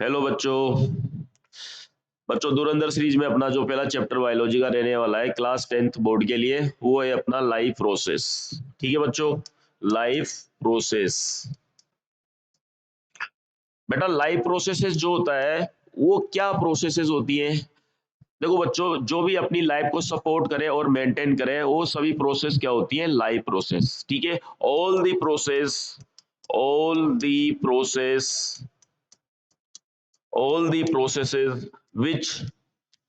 Hello बच्चों धुरंधर series में अपना जो पहला चैप्टर बायोलॉजी का रहने वाला है क्लास 10th बोर्ड के लिए, वो है अपना लाइफ प्रोसेस। ठीक है बच्चों, लाइफ प्रोसेस। बेटा लाइफ प्रोसेसेस जो होता है वो क्या प्रोसेसेस होती है? देखो बच्चों, जो भी अपनी लाइफ को सपोर्ट करे और मेंटेन करे वो सभी प्रोसेस क्या होती है? Life process. ठीक है, all the process all the processes which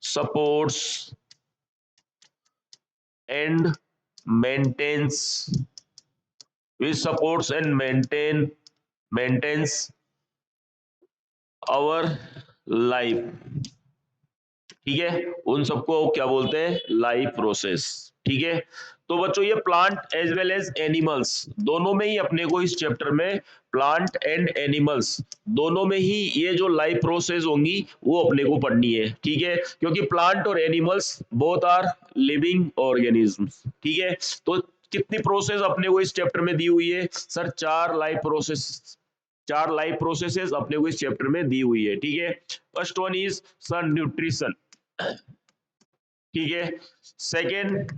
supports and maintains maintains our life। ठीक है, उन सबको क्या बोलते हैं? Life process. ठीक है, तो बच्चों ये plant as well as animals दोनों में ही अपने को इस चैप्टर में प्लांट एंड एनिमल्स दोनों में ही ये जो लाइफ प्रोसेस होंगी वो अपने को पढ़नी है। ठीक है, क्योंकि प्लांट और animals both are living organisms. ठीक है, तो कितनी प्रोसेस अपने को इस चैप्टर में दी हुई है? सर चार लाइफ प्रोसेसेस अपने को इस चैप्टर में दी हुई है। ठीक है, first one is sir nutrition. ठीक है, सेकेंड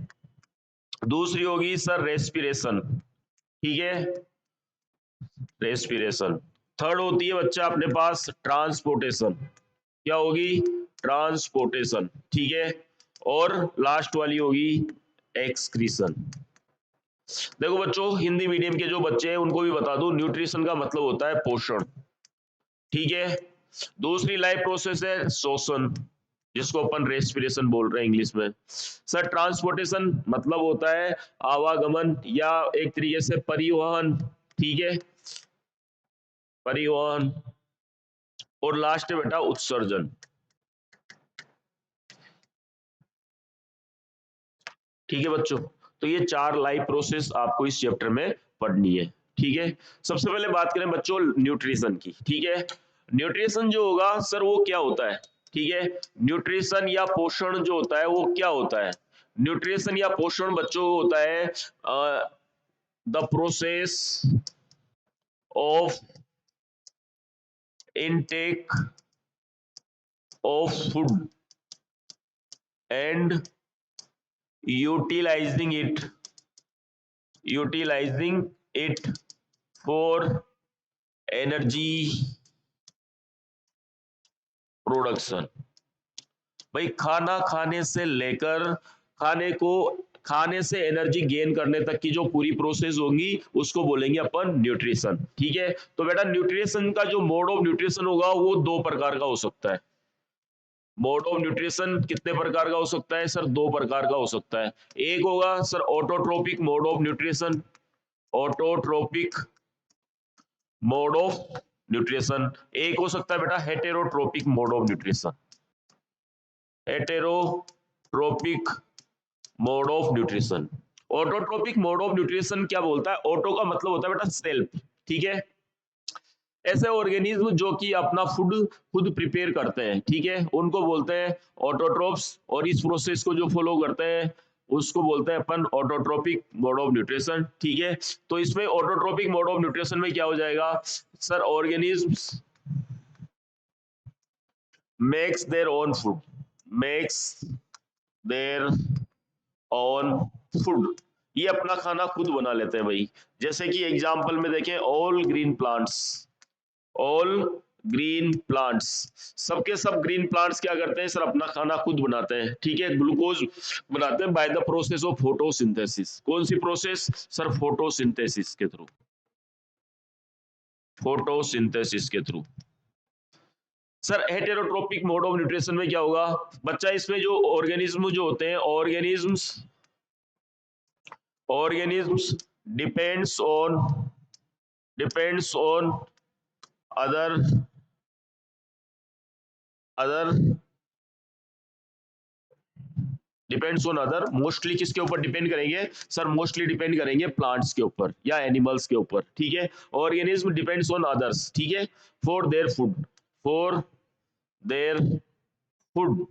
दूसरी होगी सर रेस्पिरेशन। ठीक है, रेस्पिरेशन। थर्ड होती है बच्चा अपने पास ट्रांसपोर्टेशन। क्या होगी? ट्रांसपोर्टेशन। ठीक है, और लास्ट वाली होगी एक्सक्रीशन। देखो बच्चों, हिंदी मीडियम के जो बच्चे हैं उनको भी बता दूं, न्यूट्रिशन का मतलब होता है पोषण। ठीक है, दूसरी लाइफ प्रोसेस है श्वसन, जिसको अपन रेस्पिरेशन बोल रहे हैं इंग्लिश में। सर ट्रांसपोर्टेशन मतलब होता है आवागमन या एक तरीके से परिवहन। ठीक है, परिवहन। और लास्ट है बेटा उत्सर्जन। ठीक है बच्चों, तो ये चार लाइफ प्रोसेस आपको इस चैप्टर में पढ़नी है। ठीक है, सबसे पहले बात करें बच्चों न्यूट्रिशन की। ठीक है, न्यूट्रिशन जो होगा सर वो क्या होता है? ठीक है, न्यूट्रिशन या पोषण जो होता है वो क्या होता है? न्यूट्रिशन या पोषण बच्चों होता है the process of intake of food and utilizing it for energy production. भाई खाना खाने से लेकर खाने से एनर्जी गेन करने तक की जो पूरी प्रोसेस होगी उसको बोलेंगे अपन न्यूट्रिशन। ठीक है, तो बेटा न्यूट्रिशन का जो मोड ऑफ न्यूट्रिशन होगा वो दो प्रकार का हो सकता है। मोड ऑफ न्यूट्रिशन कितने प्रकार का हो सकता है सर? दो प्रकार का हो सकता है। एक होगा sir autotrophic mode of nutrition, autotrophic mode of nutrition. एक हो सकता है बेटा heterotrophic mode of nutrition, heterotrophic mode of nutrition. Autotrophic mode of nutrition क्या बोलता है? ऑटो का मतलब होता है बेटा सेल्फ। ठीक है, ऐसे ऑर्गेनिज्म जो कि अपना फूड खुद प्रिपेयर करते हैं, ठीक है, उनको बोलते हैं ऑटोट्रोप्स। और इस प्रोसेस को जो फॉलो करते हैं उसको बोलते हैं अपन ऑटोट्रोपिक मोड ऑफ न्यूट्रिशन। ठीक है, तो इसमें ऑटोट्रोपिक मोड ऑफ न्यूट्रिशन में क्या हो जाएगा sir? Organisms makes their own food, makes their own food, ये अपना खाना खुद बना लेते हैं भाई। जैसे कि एग्जांपल में देखें, ऑल ग्रीन प्लांट्स, सबके सब ग्रीन प्लांट्स क्या करते हैं सर? अपना खाना खुद बनाते हैं। ठीक है, ग्लूकोज बनाते हैं by the process of photosynthesis. कौन सी प्रोसेस सर? फोटोसिंथेसिस के थ्रू, फोटोसिंथेसिस के through. Sir heterotrophic mode of nutrition में क्या होगा बच्चा? इसमें जो ऑर्गेनिज्म जो होते हैं, organisms depends on other depends on other. Mostly किसके ऊपर डिपेंड करेंगे सर? मोस्टली डिपेंड करेंगे प्लांट्स के ऊपर या एनिमल्स के ऊपर। ठीक है, ऑर्गेनिज्म डिपेंड्स ऑन अदर्स। ठीक है, फॉर देयर फूड,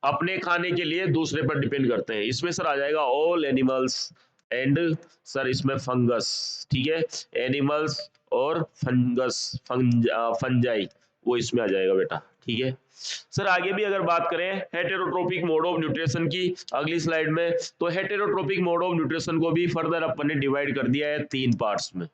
अपने खाने के लिए दूसरे पर डिपेंड करते हैं। इसमें सर आ जाएगा ऑल एनिमल्स एंड सर इसमें फंगस। ठीक है, एनिमल्स और फंजाई, वो इसमें आ जाएगा बेटा, ठीक है। सर आगे भी अगर बात करें हेटेरोट्रोपिक मोड ऑफ न्यूट्रिशन की अगली स्लाइड में, तो हेटेरोट्रोपिक मोड ऑफ न्यूट्रिशन को भी फर्दर अपन ने डिवाइड कर दिया है 3 पार्ट्स में।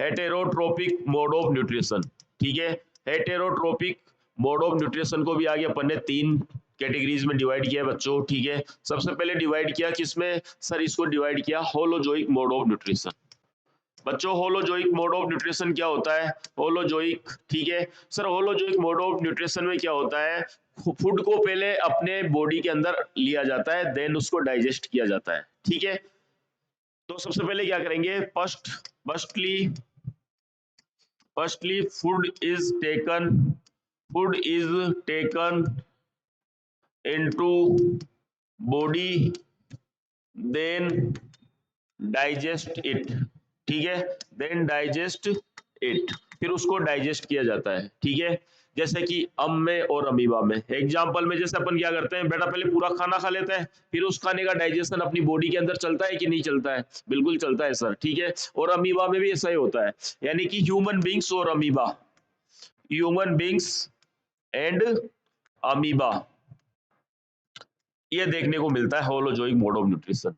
हेटेरोट्रोपिक मोड ऑफ न्यूट्रिशन, ठीक है, हेटेरोट्रोपिक मोड ऑफ न्यूट्रिशन को भी आगे अपन ने 3 कैटेगरीज में डिवाइड किया है बच्चों, ठीक है। सबसे पहले डिवाइड किया किसमें सर, इसको डिवाइड किया होलोजोइक मोड ऑफ न्यूट्रिशन। बच्चों होलोजोइक मोड ऑफ न्यूट्रिशन क्या होता है, होलोजोइक, ठीक है sir. Holozoic mode of nutrition में क्या होता है, फूड को पहले अपने बॉडी के अंदर लिया जाता है, देन उसको डाइजेस्ट किया जाता है, ठीक है। तो सबसे पहले क्या करेंगे, firstly food is taken into body, then digest it, ठीक है, देन डाइजेस्ट इट, फिर उसको डाइजेस्ट किया जाता है, ठीक है। जैसे कि अम में और अमीबा में, एग्जाम्पल में जैसे अपन क्या करते हैं बेटा, पहले पूरा खाना खा लेते हैं, फिर उस खाने का डाइजेशन अपनी बॉडी के अंदर चलता है कि नहीं चलता है, बिल्कुल चलता है सर, ठीक है। और अमीबा में भी ऐसा ही होता है, यानी कि ह्यूमन बींग्स और amoeba, human beings and amoeba, ये देखने को मिलता है holozoic mode of nutrition.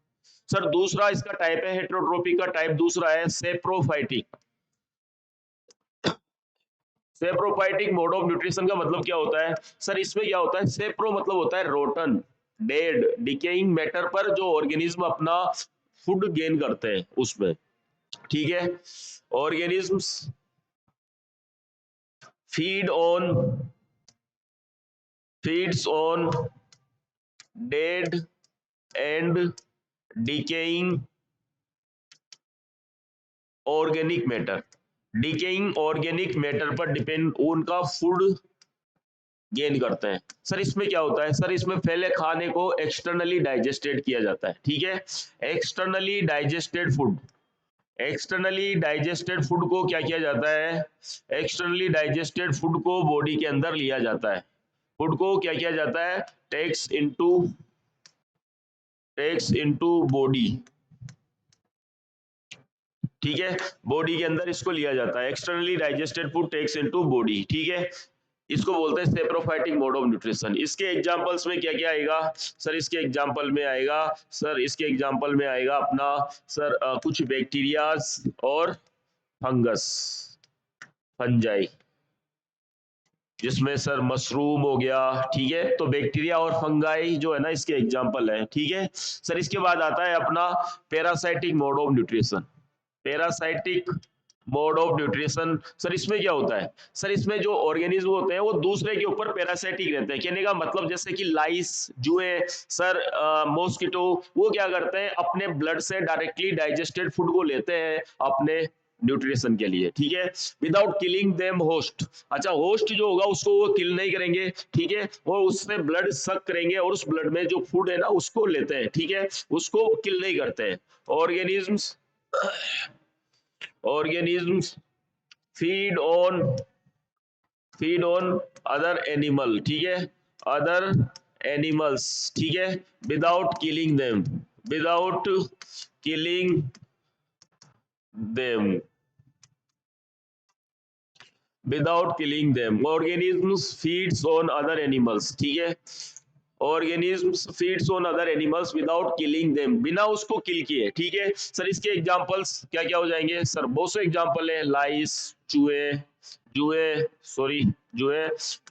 Sir दूसरा इसका टाइप है हेटेरोट्रोपिक का टाइप दूसरा है saprophytic. Saprophytic mode of nutrition का मतलब क्या होता है सर, इसमें क्या होता है, सेप्रो मतलब होता है रोटन, डेड, डिकेइंग मैटर पर जो ऑर्गेनिज्म अपना फूड गेन करते हैं उसमें, ठीक है। Organisms feeds on dead and decaying organic matter, decaying organic matter पर डिपेंड उनका फूड गेन करते हैं। सर इसमें क्या होता है सर, इसमें पहले खाने को एक्सटर्नली डाइजेस्टेड किया जाता है, ठीक है। एक्सटर्नली डाइजेस्टेड फूड को क्या किया जाता है, एक्सटर्नली डाइजेस्टेड फूड को बॉडी के अंदर लिया जाता है, फूड को क्या किया जाता है, टेक्स इनटू बॉडी, ठीक है, बॉडी के अंदर इसको लिया जाता है, externally digested food takes into body, ठीक है। इसको बोलते हैं सेप्रोफाइटिक मोड ऑफ न्यूट्रिशन। इसके एग्जांपल्स में क्या क्या आएगा सर, इसके एग्जांपल में आएगा अपना सर कुछ बैक्टीरियाज और फंजाई, जिसमें सर मशरूम हो गया, ठीक है। तो बैक्टीरिया और फंगाई जो है ना इसके एग्जांपल है, ठीक है सर। इसके बाद आता है अपना parasitic mode of nutrition. Parasitic mode of nutrition sir, इसमें क्या होता है सर, इसमें जो ऑर्गेनिज्म होते हैं वो दूसरे के ऊपर पैरासाइटिक रहते हैं, कहने का मतलब जैसे कि लाइस, जुए सर, मॉस्किटो, वो क्या करते हैं अपने ब्लड से डायरेक्टली डाइजेस्टेड फूड को लेते हैं अपने न्यूट्रिशन के लिए, ठीक है, विदाउट किलिंग देम होस्ट। अच्छा होस्ट जो होगा उसको वो किल नहीं करेंगे, ठीक है, वो उससे ब्लड सक करेंगे और उस ब्लड में जो फूड है ना उसको लेते हैं, ठीक है, उसको किल नहीं करते हैं। Organisms feed on other animal, ठीक है, अदर एनिमल्स, ठीक है, without killing them, organisms feeds on other animals, ठीक है, organisms feeds on other animals without killing them, बिना उसको किल किए, ठीक है सर। इसके एग्जांपल्स क्या क्या हो जाएंगे सर, बहुत से एग्जांपल है, लाइस, जुए,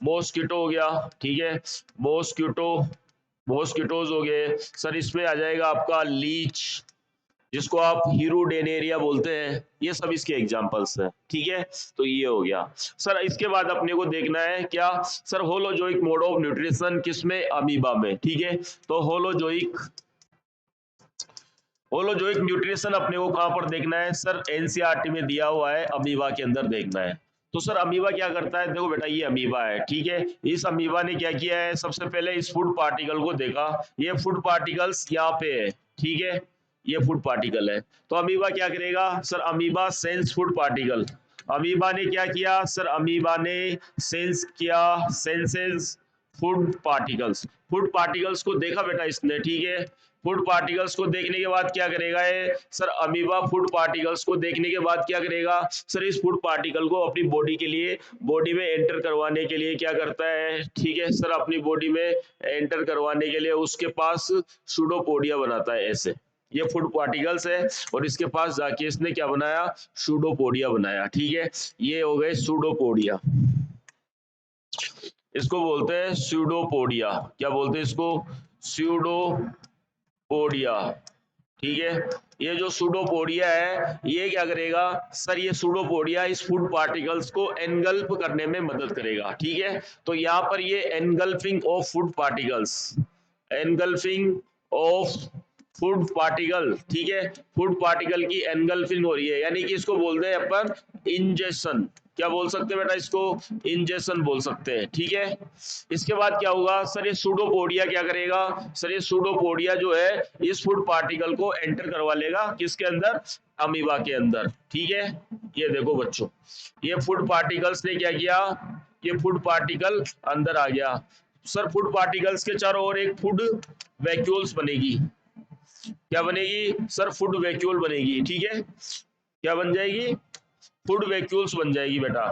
मॉस्किटो हो गया, ठीक है, मॉस्किटोज हो गए सर। इसमें आ जाएगा आपका लीच, जिसको आप हीरोडेनेरिया बोलते हैं, ये सब इसके एग्जांपल्स हैं, ठीक है। तो ये हो गया सर। इसके बाद अपने को देखना है क्या sir, holozoic mode of nutrition किसमें, अमीबा में, ठीक है। तो होलोजोइक न्यूट्रिशन अपने को कहां पर देखना है सर, एनसीईआरटी में दिया हुआ है, अमीबा के अंदर देखना है। तो सर अमीबा क्या करता है, देखो बेटा ये अमीबा है, ठीक है। इस अमीबा ने क्या किया है, सबसे पहले इस फूड पार्टिकल को देखा, ये फूड पार्टिकल्स यहाँ पे है, ठीक है, ये फूड पार्टिकल है। तो अमीबा क्या करेगा sir, amoeba sense food particle, amoeba ने क्या किया सर, अमीबा ने सेंसेस फूड पार्टिकल्स को देखा बेटा इसने, ठीक है, फूड पार्टिकल्स को देखने के बाद क्या करेगा ये सर, अमीबा फूड पार्टिकल्स को देखने के बाद क्या करेगा सर, इस फूड पार्टिकल को अपनी बॉडी के लिए, बॉडी में एंटर करवाने के लिए क्या करता है, ठीक है सर, अपनी बॉडी में एंटर करवाने के लिए उसके पास सूडोपोडिया बनाता है। ऐसे ये फूड पार्टिकल्स है और इसके पास जाके इसने क्या बनाया, सूडोपोडिया बनाया। ठीक है, ये हो गए सूडोपोडिया, इसको बोलते हैं स्यूडोपोडिया। क्या बोलते हैं इसको, स्यूडोपोडिया। ठीक है, ये जो सूडोपोडिया है ये क्या करेगा सर, ये सूडोपोडिया इस फूड पार्टिकल्स को एनगल्फ करने में मदद करेगा। ठीक है, तो यहाँ पर ये engulfing of food particles, engulfing of food particle, ठीक है, फूड पार्टिकल की एनगल्फिंग हो रही है, यानी कि इसको बोलते हैं अपन इंजेक्शन। क्या बोल सकते हैं बेटा, इसको इंजेक्शन बोल सकते हैं। ठीक है, इसके बाद क्या होगा सर, ये सूडोपोडिया क्या करेगा सर, ये सूडोपोडिया जो है इस फूड पार्टिकल को एंटर करवा लेगा किसके अंदर, अमीबा के अंदर। ठीक है, ये देखो बच्चों, ये फूड पार्टिकल्स ने क्या किया, ये फूड पार्टिकल अंदर आ गया सर, फूड पार्टिकल्स के चारों ओर एक फूड वैक्यूल्स बनेगी। क्या बनेगी सर, फूड वैक्यूल बनेगी। ठीक है, क्या बन जाएगी, फूड वैक्यूल्स बन जाएगी बेटा,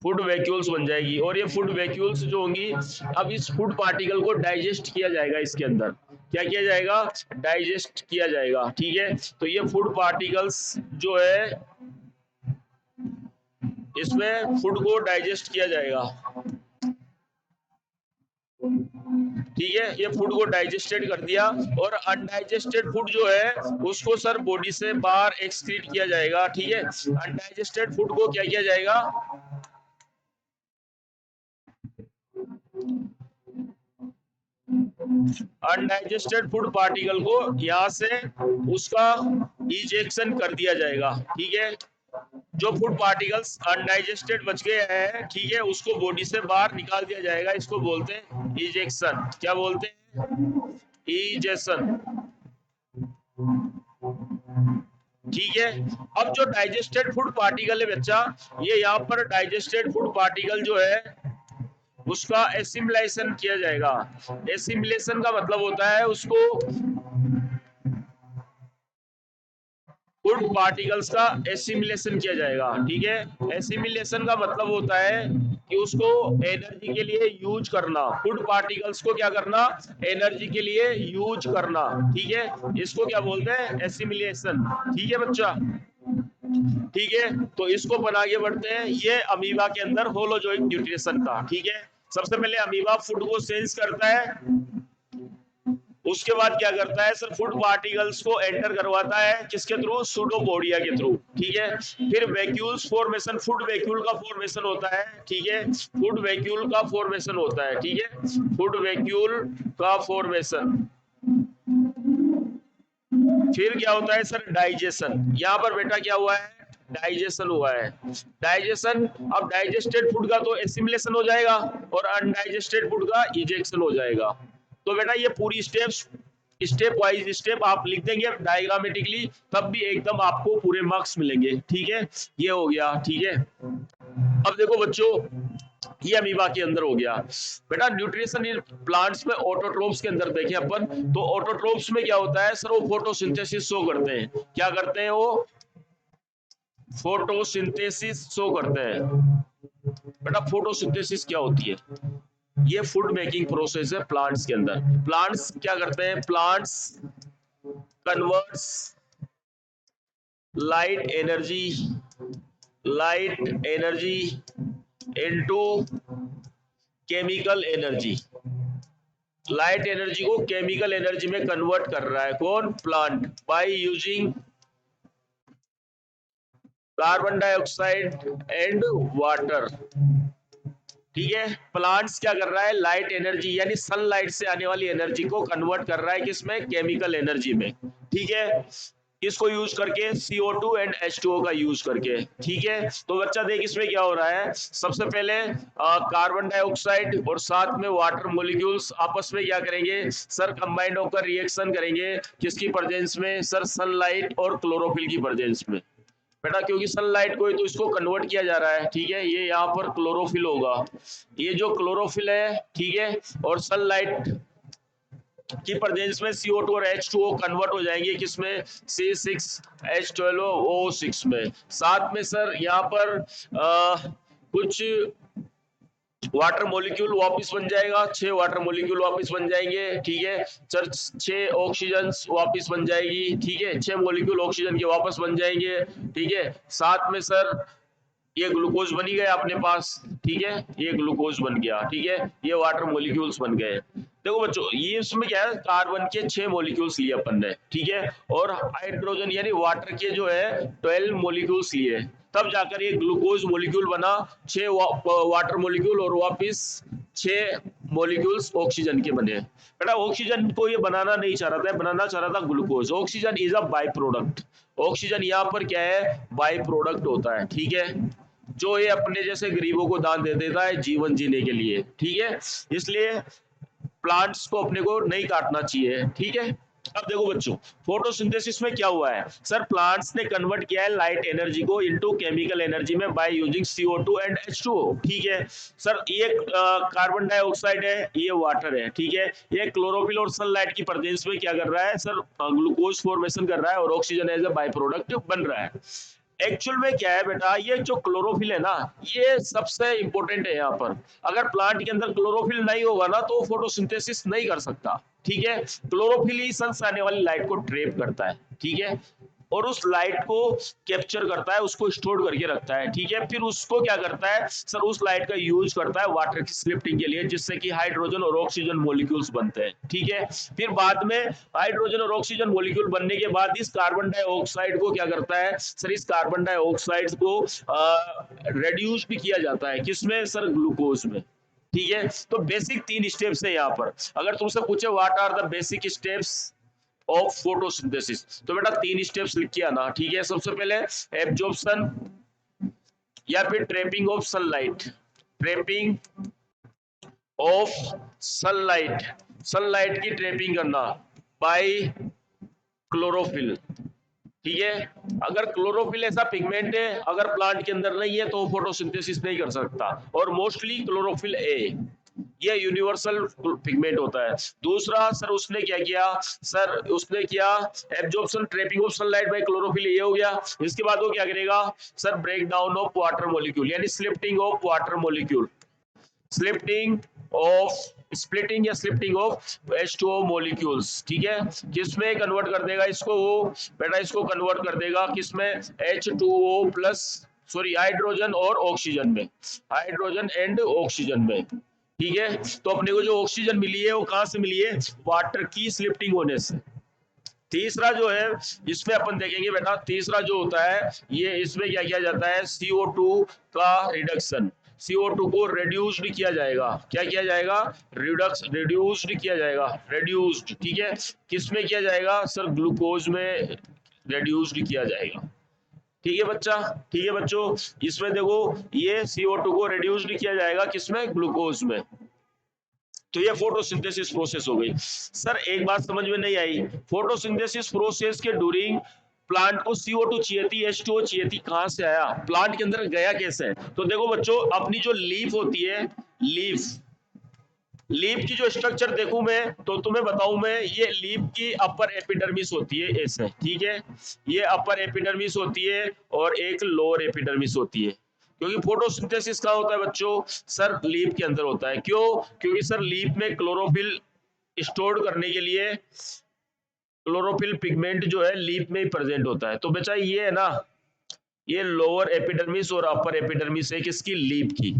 फूड वैक्यूल्स बन जाएगी। और ये फूड वैक्यूल्स जो होंगी, अब इस फूड पार्टिकल को डाइजेस्ट किया जाएगा, इसके अंदर क्या किया जाएगा, डाइजेस्ट किया जाएगा। ठीक है, तो ये फूड पार्टिकल्स जो है इसमें फूड को डाइजेस्ट किया जाएगा। ठीक है, ये फूड को डाइजेस्टेड कर दिया और अनडाइजेस्टेड फूड जो है उसको सर बॉडी से बाहर एक्सक्रीट किया जाएगा। ठीक है, अनडाइजेस्टेड फूड को क्या किया जाएगा, अनडाइजेस्टेड फूड पार्टिकल को यहां से उसका इजेक्शन कर दिया जाएगा। ठीक है, जो फूड पार्टिकल्स अनडाइजेस्टेड बच गए हैं, ठीक है, उसको बॉडी से बाहर निकाल दिया जाएगा, इसको बोलते हैं इजेक्शन। क्या बोलते हैं, इजेक्शन। ठीक है, अब जो डाइजेस्टेड फूड पार्टिकल है बच्चा, ये यहाँ पर डाइजेस्टेड फूड पार्टिकल जो है उसका एसिमिलेशन किया जाएगा। एसिमिलेशन का मतलब होता है उसको फूड पार्टिकल्स का एसिमिलेशन किया जाएगा। ठीक है, एसिमिलेशन का मतलब होता है कि उसको एनर्जी के लिए यूज करना, फूड पार्टिकल्स को क्या करना, एनर्जी के लिए यूज करना। ठीक है, इसको क्या बोलते हैं, एसिमिलेशन। ठीक है बच्चा, ठीक है, तो इसको अपन आगे बढ़ते हैं, ये अमीबा के अंदर होलोजोइक न्यूट्रिशन का। ठीक है, सबसे पहले अमीबा फूड को सेंस करता है, उसके बाद क्या करता है सर, फूड पार्टिकल्स को एंटर करवाता है किसके थ्रू, सूडोपोडिया के थ्रू। ठीक है, फिर वैक्यूल्स फॉर्मेशन, फूड वैक्यूल का फॉर्मेशन होता है। ठीक है, फूड वैक्यूल का फॉर्मेशन होता है। ठीक है, फूड वैक्यूल का फॉर्मेशन, फिर क्या होता है सर, डाइजेशन। यहाँ पर बेटा क्या हुआ है, डाइजेशन हुआ है। डाइजेशन, अब डाइजेस्टेड फूड का तो एसिमिलेशन हो जाएगा और अनडाइजेस्टेड फूड का इजेक्शन हो जाएगा। तो बेटा ये पूरी स्टेप्स, स्टेप वाइज स्टेप आप लिख देंगे डायग्रामेटिकली, तब भी एकदम आपको पूरे मार्क्स मिलेंगे। ठीक है, ये हो गया। ठीक है, अब देखो बच्चों, ये अमीबा के अंदर हो गया बेटा। न्यूट्रिशन इन प्लांट्स में ऑटोट्रोप्स के अंदर देखें अपन, तो ऑटोट्रोप्स में क्या होता है सर, वो फोटोसिंथेसिस शो करते हैं। क्या करते हैं वो, फोटोसिंथेसिस शो करते हैं। बेटा फोटोसिंथेसिस क्या होती है, ये फूड मेकिंग प्रोसेस है प्लांट्स के अंदर। प्लांट्स क्या करते हैं, plants converts light energy into chemical energy. Light energy को केमिकल एनर्जी में कन्वर्ट कर रहा है कौन, plant, by using carbon dioxide and water. ठीक है, प्लांट्स क्या कर रहा है, लाइट एनर्जी यानी सनलाइट से आने वाली एनर्जी को कन्वर्ट कर रहा है किसमें, केमिकल एनर्जी में। ठीक है, इसको यूज करके CO2 एंड H2O का यूज करके। ठीक है, तो बच्चा देख इसमें क्या हो रहा है, सबसे पहले कार्बन डाइऑक्साइड और साथ में वाटर मॉलिक्यूल्स आपस में क्या करेंगे सर, कंबाइंड होकर रिएक्शन करेंगे, किसकी प्रेजेंस में सर, सनलाइट और क्लोरोफिल की प्रेजेंस में। बेटा क्योंकि सनलाइट को ही तो इसको कन्वर्ट किया जा रहा है। ठीक है, ये यहाँ पर क्लोरोफिल होगा, ये जो क्लोरोफिल है। ठीक है, और सनलाइट की प्रेजेंस में CO2 और H2O कन्वर्ट हो जाएंगे किसमें, C6H12O6 में। साथ में सर यहाँ पर कुछ वाटर मॉलिक्यूल वापस बन जाएगा, 6 वाटर मॉलिक्यूल वापस बन जाएंगे, ठीक है सर। 6 ऑक्सीजन वापस बन जाएगी, ठीक है, 6 मॉलिक्यूल ऑक्सीजन के वापस बन जाएंगे, ठीक है। साथ में सर ये ग्लूकोज बन ही गया अपने पास, ठीक है, ये ग्लूकोज बन गया, ठीक है, ये वाटर मॉलिक्यूल्स बन गए। देखो बच्चों ये इसमें क्या है, कार्बन के 6 मॉलिक्यूल्स लिए अपन ने, ठीक है, और हाइड्रोजन यानी वाटर के जो है 12 मॉलिक्यूल्स लिए, तब जाकर ये ग्लूकोज मॉलिक्यूल बना, 6 वाटर मॉलिक्यूल और वापस 6 मॉलिक्यूल्स ऑक्सीजन के बने। बेटा ऑक्सीजन को ये बनाना नहीं चाह रहा था, बनाना चाह रहा था glucose. Oxygen is a by product, oxygen यहाँ पर क्या है, बाई प्रोडक्ट होता है, ठीक है, जो ये अपने जैसे गरीबों को दान दे देता है जीवन जीने के लिए, ठीक है। इसलिए प्लांट्स को अपने को नहीं काटना चाहिए, ठीक है। अब देखो बच्चों फोटोसिंथेसिस में क्या हुआ है सर, प्लांट्स ने कन्वर्ट किया है लाइट एनर्जी को इनटू केमिकल एनर्जी में by using CO2 and H2O, ठीक है सर। ये कार्बन डाइऑक्साइड है, ये वाटर है, ठीक है, ये क्लोरोफिल और सनलाइट की प्रेजेंस में क्या कर रहा है सर, ग्लूकोज फॉर्मेशन कर रहा है और oxygen as a by product बन रहा है। एक्चुअल में क्या है बेटा, ये जो क्लोरोफिल है ना, ये सबसे इंपॉर्टेंट है यहाँ पर। अगर प्लांट के अंदर क्लोरोफिल नहीं होगा ना तो फोटोसिंथेसिस नहीं कर सकता, ठीक है। क्लोरोफिल ही सन से आने वाली लाइट को ट्रैप करता है, ठीक है, और उस लाइट को कैप्चर करता है, उसको स्टोर करके रखता है, ठीक है। फिर उसको क्या करता है सर, उस लाइट का यूज करता है वाटर की स्लिफ्टिंग के लिए, जिससे कि हाइड्रोजन और ऑक्सीजन मॉलिक्यूल्स बनते हैं, ठीक है। फिर बाद में हाइड्रोजन और ऑक्सीजन मॉलिक्यूल बनने के बाद इस कार्बन डाइऑक्साइड को क्या करता है सर, इस कार्बन डाइऑक्साइड को रेड्यूस भी किया जाता है, किसमें सर, ग्लूकोज में, ठीक है। तो बेसिक 3 स्टेप्स है यहाँ पर। अगर तुमसे पूछे what are the basic steps of photosynthesis, तो बेटा 3 स्टेप्स लिख के आना, ठीक है। सबसे पहले एब्जॉर्प्शन या फिर trapping of sunlight, trapping of sunlight, sunlight की ट्रैपिंग करना बाय क्लोरोफिल, ठीक है। अगर क्लोरोफिल ऐसा पिगमेंट है अगर प्लांट के अंदर नहीं है तो फोटोसिंथेसिस नहीं कर सकता, और मोस्टली क्लोरोफिल ए, ये यूनिवर्सल पिगमेंट होता है। दूसरा सर उसने क्या किया सर, उसने किया absorption trapping of sunlight by chlorophyll, ये हो गया। इसके बाद वो क्या करेगा sir, break down of water molecule यानी splitting of water molecule, splitting of splitting या स्लिफ्टिंग ऑफ H2O मॉलिक्यूल्स, ठीक है। किसमें कन्वर्ट कर देगा इसको, वो बेटा इसको कन्वर्ट कर देगा किसमें, H2O प्लस सॉरी हाइड्रोजन और ऑक्सीजन में, हाइड्रोजन एंड ऑक्सीजन में, ठीक है। तो अपने को जो ऑक्सीजन मिली है वो कहां से मिली है, वाटर की स्लिफ्टिंग होने से। तीसरा जो है इसमें अपन देखेंगे बेटा, तीसरा जो होता है ये इसमें क्या किया जाता है, CO2 का रिडक्शन, CO2 को रिड्यूस्ड किया जाएगा, क्या किया जाएगा, रिड्यूस्ड किया जाएगा, रिड्यूस्ड, ठीक है। किसमें किया जाएगा सर, ग्लूकोज में रिड्यूस्ड किया जाएगा, ठीक है बच्चा, ठीक है बच्चों। इसमें देखो ये CO2 को रिड्यूस्ड किया जाएगा किसमें, ग्लूकोज में। तो ये फोटोसिंथेसिस प्रोसेस हो गई। सर एक बात समझ में नहीं आई, फोटोसिंथेसिस प्रोसेस के ड्यूरिंग प्लांट को CO2 चाहिए थी, H2O चाहिए थी, कहां से आया, प्लांट के अंदर गया कैसे? तो देखो बच्चों अपनी जो लीफ होती है, लीफ, लीफ की जो स्ट्रक्चर देखूं मैं तो तुम्हें बताऊं मैं, ये लीफ की अपर एपिडर्मिस होती है ऐसे, ठीक है, ये अपर एपिडर्मिस होती है और एक लोअर एपिडर्मिस होती है। क्योंकि फोटोसिंथेसिस कहाँ होता है बच्चों, सर लीफ के अंदर होता है। क्यों? क्योंकि सर लीफ में क्लोरोफिल स्टोर करने के लिए क्लोरोफिल पिगमेंट जो है लीफ में ही प्रेजेंट होता है। तो बच्चा ये है ना, ये लोअर एपिडर्मिस और अपर एपिडर्मिस है किसकी, लीफ की।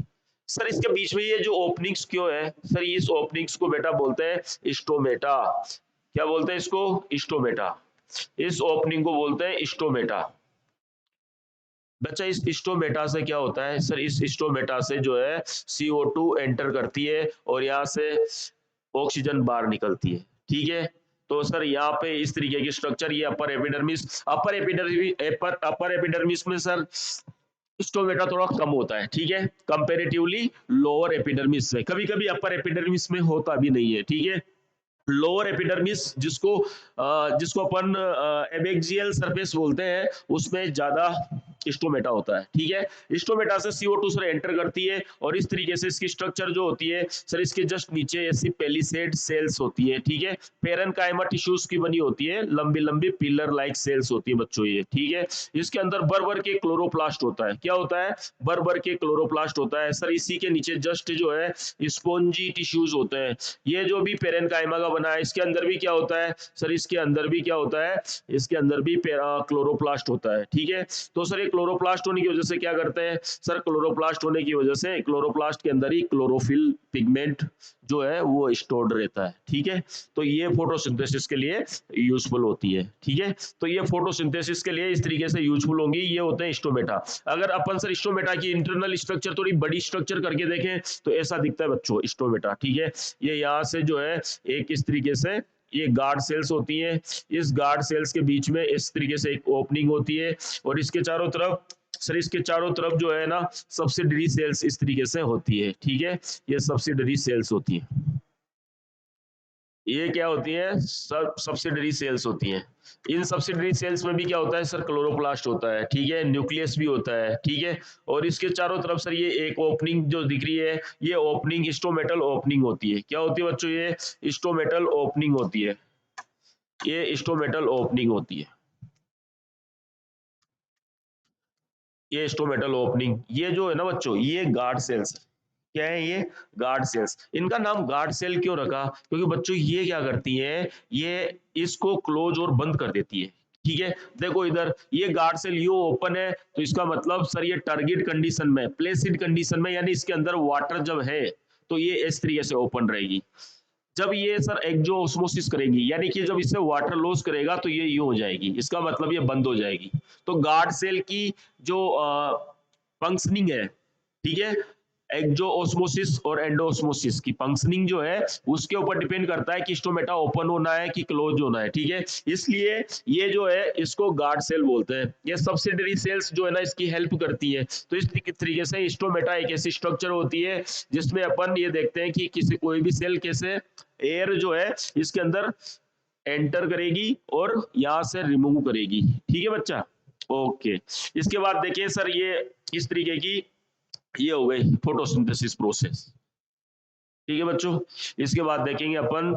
सर इसके बीच में ये जो ओपनिंग्स क्यों है सर, इस ओपनिंग्स को बेटा बोलते हैं स्टोमेटा। क्या बोलते हैं इसको, स्टोमेटा। इस ओपनिंग को बोलते हैं स्टोमेटा। बच्चा इस स्टोमेटा से क्या होता है सर, इस स्टोमेटा से जो है CO2 एंटर करती है और यहाँ से ऑक्सीजन बाहर निकलती है, ठीक है। तो सर यहाँ पे इस तरीके की स्ट्रक्चर, ये अपर एपिडर्मिस, अपर एपिडर्मिस में सर स्टोमेटा थोड़ा कम होता है, ठीक है, कंपैरेटिवली लोअर एपिडर्मिस से। कभी कभी अपर एपिडर्मिस में होता भी नहीं है, ठीक है। लोअर एपिडर्मिस जिसको अपन एबेक्सियल सरफेस बोलते हैं, उसमें ज्यादा स्टोमेटा होता है, ठीक है। स्टोमेटा से CO2 सर एंटर करती है और इस तरीके से इसकी स्ट्रक्चर जो होती है सर इसके जस्ट नीचे ऐसी पेलिसेड सेल्स होती है, ठीक है। पेरेन्काइमा टिश्यूज की बनी होती है, लंबी लंबी पिलर लाइक सेल्स होती है बच्चों ये, ठीक है। इसके अंदर भर भर के क्लोरोप्लास्ट होता है, क्या होता है, भर भर के क्लोरोप्लास्ट होता है सर। इसी के नीचे जस्ट जो है स्पॉन्जी टिश्यूज होते हैं। ये जो भी पेरेन्काइमा का बना है इसके अंदर भी क्या होता है सर, इसके अंदर भी क्या होता है, इसके अंदर भी क्लोरोप्लास्ट होता है, ठीक है। तो सर ये क्लोरोप्लास्ट होने की वजह से क्या करते हैं सर, क्लोरोप्लास्ट होने की वजह से क्लोरोप्लास्ट के अंदर ही क्लोरोफिल पिगमेंट जो है वो स्टोर्ड रहता है, ठीक है। तो ये फोटोसिंथेसिस के लिए यूजफुल होती है, ठीक है। तो ये फोटोसिंथेसिस के लिए इस तरीके से यूजफुल होंगी, ये होते हैं स्टोमेटा। अगर अपन सर स्टोमेटा की इंटरनल स्ट्रक्चर थोड़ी बड़ी स्ट्रक्चर करके देखें तो ऐसा दिखता है बच्चों स्टोमेटा, ठीक है। ये यहाँ से जो है एक इस तरीके से ये गार्ड सेल्स होती हैं, इस गार्ड सेल्स के बीच में इस तरीके से एक ओपनिंग होती है और इसके चारों तरफ सर, इसके चारों तरफ जो है ना सब्सिडरी सेल्स इस तरीके से होती है, ठीक है। ये सब्सिडरी सेल्स होती है, ये क्या होती है सब्सिडरी सेल्स होती हैं। इन सब्सिडरी सेल्स में भी क्या होता है सर, क्लोरोप्लास्ट होता है, ठीक है, न्यूक्लियस भी होता है, ठीक है। और इसके चारों तरफ सर ये एक ओपनिंग जो दिख रही है ये ओपनिंग स्टोमेटल ओपनिंग होती है, क्या होती है बच्चों, ये स्टोमेटल ओपनिंग होती है, ये स्टोमेटल ओपनिंग होती है, ये स्टोमेटल ओपनिंग। ये जो है ना बच्चों ये गार्ड सेल्स है, क्या है ये, गार्ड सेल्स। इनका नाम गार्ड सेल क्यों रखा, क्योंकि बच्चों ये क्या करती हैं, ये इसको क्लोज और बंद कर देती है, ठीक है। देखो इधर ये गार्ड सेल यू ओपन है तो इसका मतलब सर ये टारगेट कंडीशन में, प्लेसिड कंडीशन में, यानी इसके अंदर वाटर जब है तो ये इस तरीके से ओपन रहेगी। जब ये सर एक्जो ऑस्मोसिस करेगी यानी कि जब इससे वाटर लॉस करेगा तो ये यूं हो जाएगी, इसका मतलब ये बंद हो जाएगी। तो गार्ड सेल की जो फंक्शनिंग है, ठीक है, एक्जो ऑस्मोसिस और एंडोऑस्मोसिस की फंक्शनिंग जो है उसके ऊपर डिपेंड करता है कि स्टोमेटा ओपन होना है कि क्लोज होना है, ठीक है। इसलिए ये जो है इसको गार्ड सेल बोलते हैं। ये सब्सिडरी सेल्स जो है ना इसकी हेल्प करती है। तो इस तरीके से स्टोमेटा एक ऐसी स्ट्रक्चर होती है जिसमें अपन ये देखते हैं कि किसी कोई भी सेल कैसे एयर जो है इसके अंदर एंटर करेगी और यहां से रिमूव करेगी, ठीक है बच्चा, ओके। इसके बाद देखिए सर ये इस तरीके की ये हो गई फोटोसिंथेसिस प्रोसेस, ठीक है बच्चों। इसके बाद देखेंगे अपन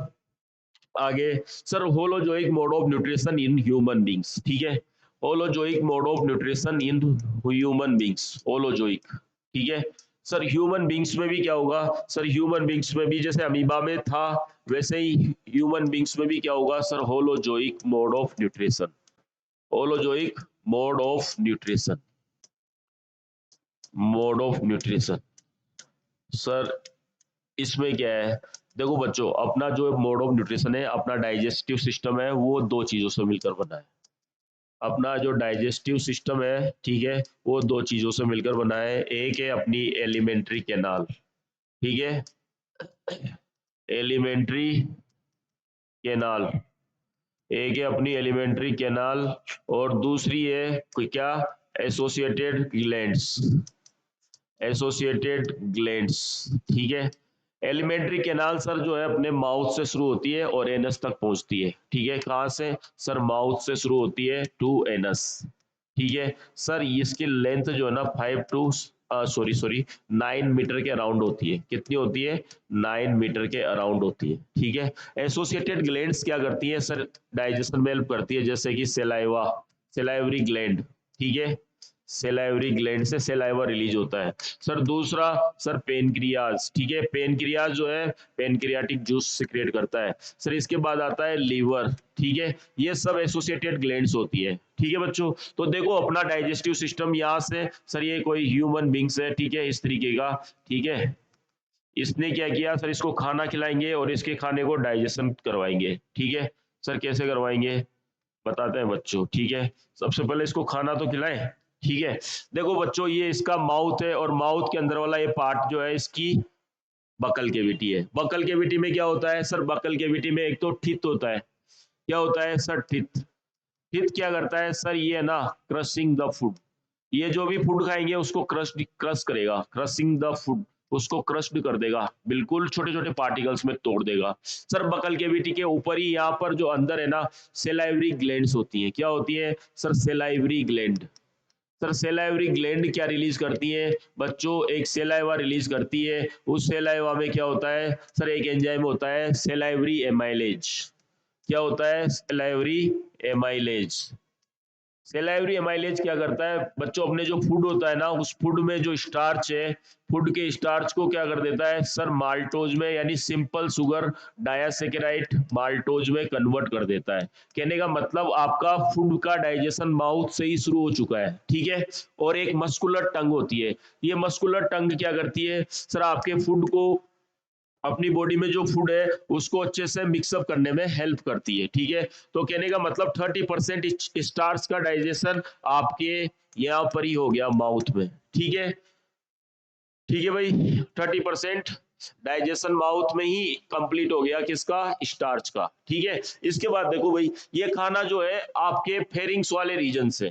आगे sir holozoic mode of nutrition in human beings, ठीक है। Holozoic mode of nutrition in human beings, holozoic, ठीक है। सर ह्यूमन बींग्स में भी क्या होगा सर, ह्यूमन बींग्स में भी जैसे अमीबा में था वैसे ही ह्यूमन बींग्स में भी क्या होगा sir, holozoic mode of nutrition, holozoic mode of nutrition, mode of nutrition. Sir इसमें क्या है, देखो बच्चों अपना जो मोड ऑफ न्यूट्रिशन है, अपना डाइजेस्टिव सिस्टम है वो दो चीजों से मिलकर बना है। अपना जो डाइजेस्टिव सिस्टम है, ठीक है, वो दो चीजों से मिलकर बना है। एक है अपनी एलिमेंट्री कैनाल, ठीक है, एलिमेंट्री कैनाल, एक है अपनी एलिमेंट्री कैनाल और दूसरी है क्या, एसोसिएटेड ग्लैंड्स, एसोसिएटेड ग्लैंड्स, ठीक है। एलिमेंट्री कैनाल सर जो है अपने माउथ से शुरू होती है और एनस तक पहुंचती है, ठीक है। कहां से सर, माउथ से शुरू होती है टू एनस, ठीक है। सर इसकी लेंथ जो है ना 5 टू सॉरी 9 मीटर के अराउंड होती है, कितनी होती है 9 मीटर के अराउंड होती है, ठीक है। एसोसिएटेड ग्लैंड्स क्या करती है सर, डाइजेशन में हेल्प करती है, जैसे कि सेलाइवा, सेलाइवरी ग्लैंड, ठीक है, सेलाइवरी ग्लैंड से सेलाइवा रिलीज होता है। सर दूसरा सर पेनक्रियाज, ठीक है, पेनक्रियाज जो है पेनक्रियाटिक जूस सिक्रिएट करता है। सर इसके बाद आता है लीवर, ठीक है, ये सब एसोसिएटेड ग्लैंड्स होती है, ठीक है बच्चों। तो देखो अपना डाइजेस्टिव सिस्टम यहाँ से सर ये कोई ह्यूमन बींग्स है, ठीक है, इस तरीके का, ठीक है। इसने क्या किया सर, इसको खाना खिलाएंगे और इसके खाने को डाइजेशन करवाएंगे, ठीक है। सर कैसे करवाएंगे बताते हैं बच्चों, ठीक है। सबसे पहले इसको खाना तो खिलाएं, ठीक है। देखो बच्चों ये इसका माउथ है और माउथ के अंदर वाला ये पार्ट जो है इसकी बकल केविटी है। बकल केविटी में क्या होता है सर, बकल केविटी में एक तो टीथ होता है, क्या होता है सर, टीथ। टीथ क्या करता है सर, ये है ना क्रशिंग द फूड, ये जो भी फूड खाएंगे उसको क्रश करेगा, क्रशिंग द फूड, उसको क्रश्ड कर देगा, बिल्कुल छोटे छोटे पार्टिकल्स में तोड़ देगा। सर बकल केविटी के ऊपर ही यहाँ पर जो अंदर है ना सेलाइवरी ग्लैंड्स होती हैं, क्या होती है sir, salivary gland, sir salivary gland क्या रिलीज करती है बच्चों, एक सेलाइवा रिलीज करती है। उस सेलाइवा में क्या होता है सर, एक एंजाइम होता है सेलाइवरी एमाइलेज। क्या होता है सेलाइवरी एमाइलेज। सेलाइवरी एमाइलेज क्या करता है बच्चों, अपने जो फूड होता है ना उस फूड में जो स्टार्च है, फूड के स्टार्च को क्या कर देता है सर माल्टोज में, यानी सिंपल शुगर डायासेकेराइड माल्टोज में कन्वर्ट कर देता है। कहने का मतलब आपका फूड का डाइजेशन माउथ से ही शुरू हो चुका है, ठीक है। और एक मस्कुलर टंग होती है, ये मस्कुलर टंग क्या करती है सर, आपके फूड को, अपनी बॉडी में जो फूड है उसको अच्छे से मिक्सअप करने में हेल्प करती है, ठीक है। तो कहने का मतलब 30% स्टार्च का डाइजेशन आपके यहाँ पर ही हो गया माउथ में, ठीक है। ठीक है भाई, 30% डाइजेशन माउथ में ही कंप्लीट हो गया किसका, स्टार्च का, ठीक है। इसके बाद देखो भाई, ये खाना जो है आपके फेरिंग्स वाले रीजन से,